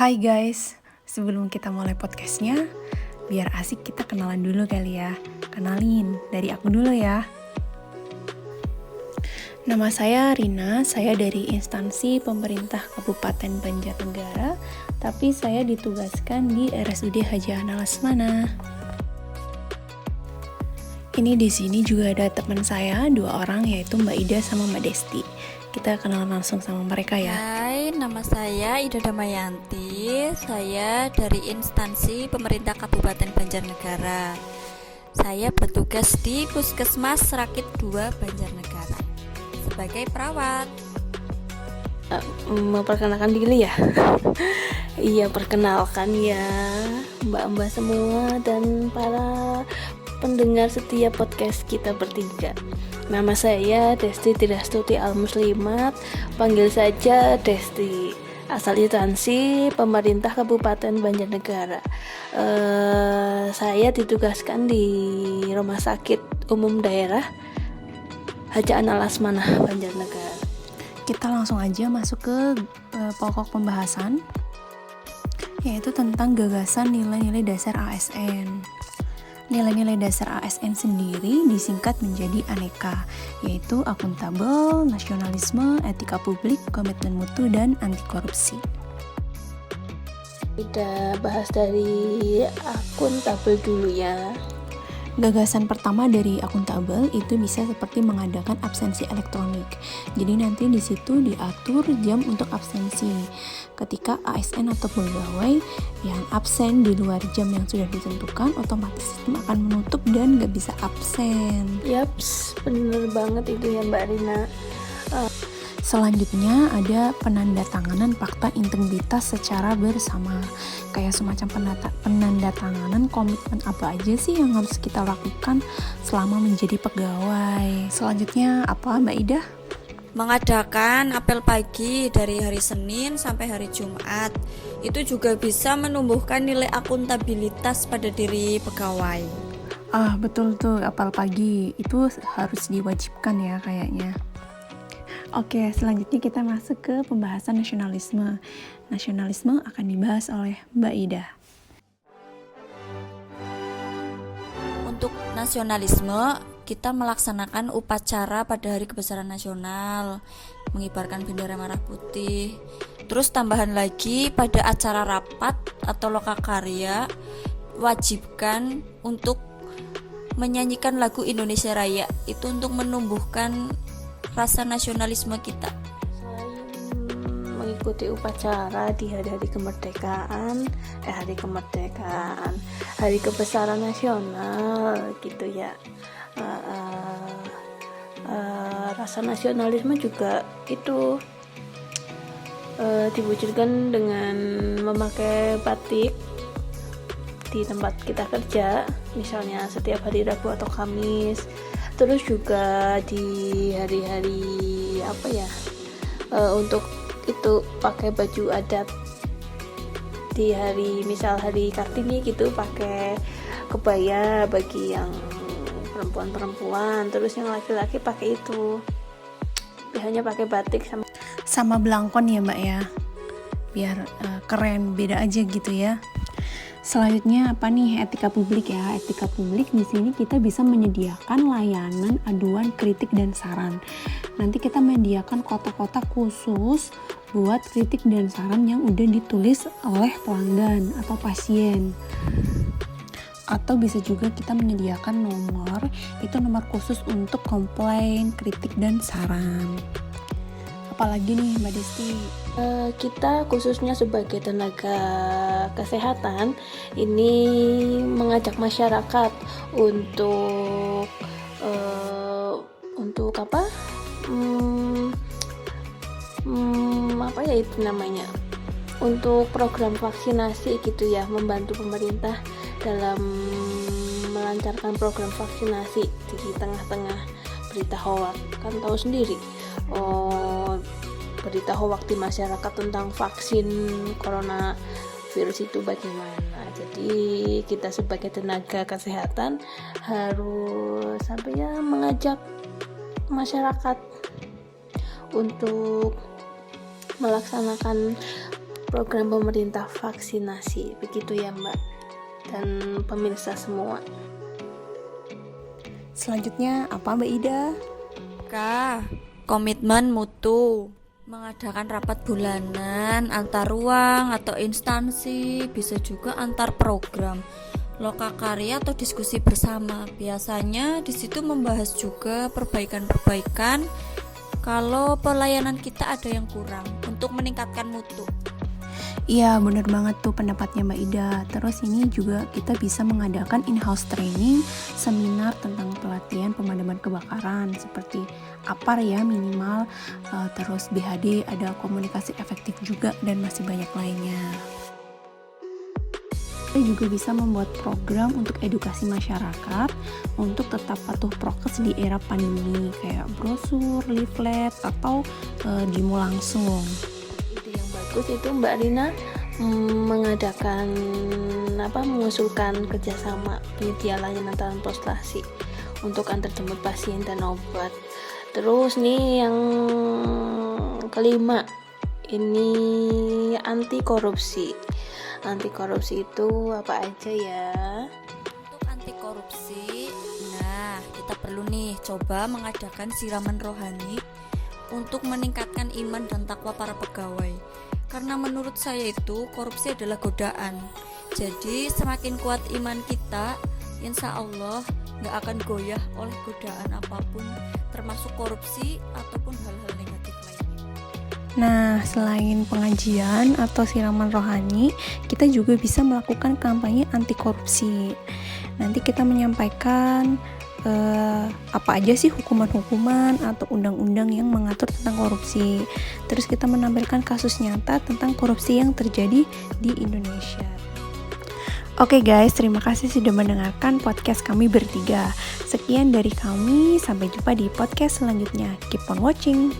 Hai guys, sebelum kita mulai podcastnya, biar asik kita kenalan dulu kali ya. Kenalin, dari aku dulu ya. Nama saya Rina, saya dari instansi pemerintah Kabupaten Banjarnegara, tapi saya ditugaskan di RSUD Haji Ana Lesmana. Ini di sini juga ada teman saya, 2 orang, yaitu Mbak Ida sama Mbak Desti. Kita kenalan langsung sama mereka ya. Hai, nama saya Ida Damayanti. Saya dari instansi pemerintah Kabupaten Banjarnegara. Saya bertugas di Puskesmas Rakit 2 Banjarnegara sebagai perawat. Memperkenalkan diri ya. Iya, perkenalkan ya mbak-mbak semua dan para pendengar setiap podcast kita bertiga. Nama saya Desti Tidastuti Al-Muslimat, panggil saja Desti. Asal instansi pemerintah Kabupaten Banjarnegara. Saya ditugaskan di Rumah Sakit Umum Daerah Haji Ana Lesmana Banjarnegara. Kita langsung aja masuk ke pokok pembahasan, yaitu tentang gagasan nilai-nilai dasar ASN. Nilai-nilai dasar ASN sendiri disingkat menjadi aneka, yaitu akuntabel, nasionalisme, etika publik, komitmen mutu, dan anti korupsi. Kita bahas dari akuntabel dulu ya. Gagasan pertama dari akuntabel itu bisa seperti mengadakan absensi elektronik. Jadi nanti di situ diatur jam untuk absensi. Ketika ASN atau pegawai yang absen di luar jam yang sudah ditentukan, otomatis sistem akan menutup dan nggak bisa absen. Yaps, bener banget itu ya Mbak Rina. Selanjutnya ada penandatanganan fakta integritas secara bersama. Kayak semacam penandatanganan komitmen apa aja sih yang harus kita lakukan selama menjadi pegawai. Selanjutnya apa Mbak Ida? Mengadakan apel pagi dari hari Senin sampai hari Jumat. Itu juga bisa menumbuhkan nilai akuntabilitas pada diri pegawai. Betul tuh, apel pagi itu harus diwajibkan ya kayaknya. Oke, selanjutnya kita masuk ke pembahasan nasionalisme. Nasionalisme akan dibahas oleh Mbak Ida. Untuk nasionalisme, kita melaksanakan upacara pada Hari Kebesaran Nasional, mengibarkan bendera merah putih. Terus tambahan lagi pada acara rapat atau lokakarya, wajibkan untuk menyanyikan lagu Indonesia Raya. Itu untuk menumbuhkan rasa nasionalisme kita. Selain mengikuti upacara di hari-hari kemerdekaan, hari kebesaran nasional gitu ya. Rasa nasionalisme juga itu diwujudkan dengan memakai batik di tempat kita kerja, misalnya setiap hari Rabu atau Kamis. Terus juga di hari-hari untuk itu pakai baju adat. Di hari misal hari Kartini gitu pakai kebaya bagi yang perempuan-perempuan, terus yang laki-laki pakai itu. Biasanya pakai batik sama belangkon ya Mbak ya, biar keren, beda aja gitu ya. Selanjutnya apa nih, etika publik ya. Etika publik di sini kita bisa menyediakan layanan aduan, kritik, dan saran. Nanti kita menyediakan kotak-kotak khusus buat kritik dan saran yang udah ditulis oleh pelanggan atau pasien. Atau bisa juga kita menyediakan nomor khusus untuk komplain, kritik, dan saran. Apalagi nih Mbak Desti? Kita khususnya sebagai tenaga kesehatan ini mengajak masyarakat untuk untuk program vaksinasi gitu ya, membantu pemerintah dalam melancarkan program vaksinasi di tengah-tengah berita hoax. Kan tahu sendiri berita hoax di masyarakat tentang vaksin corona virus itu bagaimana. Jadi kita sebagai tenaga kesehatan harus mengajak masyarakat untuk melaksanakan program pemerintah vaksinasi. Begitu ya Mbak dan pemirsa semua. Selanjutnya apa Mbak Ida? K. Komitmen mutu. Mengadakan rapat bulanan antar ruang atau instansi, bisa juga antar program, lokakarya atau diskusi bersama. Biasanya di situ membahas juga perbaikan-perbaikan kalau pelayanan kita ada yang kurang untuk meningkatkan mutu. Iya, bener banget tuh pendapatnya Mbak Ida. Terus ini juga kita bisa mengadakan in-house training, seminar tentang pelatihan pemadaman kebakaran seperti APAR ya minimal, terus BHD, ada komunikasi efektif juga, dan masih banyak lainnya. Kita juga bisa membuat program untuk edukasi masyarakat untuk tetap patuh prokes di era pandemi, kayak brosur, leaflet, atau demo langsung. Bagus itu Mbak Rina mengusulkan kerjasama penyedia layanan transportasi untuk antar jemput pasien dan obat. Terus nih yang kelima, ini anti korupsi. Anti korupsi itu apa aja ya? Untuk anti korupsi, nah kita perlu nih coba mengadakan siraman rohani untuk meningkatkan iman dan takwa para pegawai. Karena menurut saya itu korupsi adalah godaan. Jadi semakin kuat iman kita, insya Allah gak akan goyah oleh godaan apapun, termasuk korupsi ataupun hal-hal negatif lainnya. Nah, selain pengajian atau siraman rohani, kita juga bisa melakukan kampanye anti korupsi. Nanti kita menyampaikan apa aja sih hukuman-hukuman atau undang-undang yang mengatur tentang korupsi. Terus kita menampilkan kasus nyata tentang korupsi yang terjadi di Indonesia. Oke guys, terima kasih sudah mendengarkan podcast kami bertiga. Sekian dari kami, sampai jumpa di podcast selanjutnya. Keep on watching.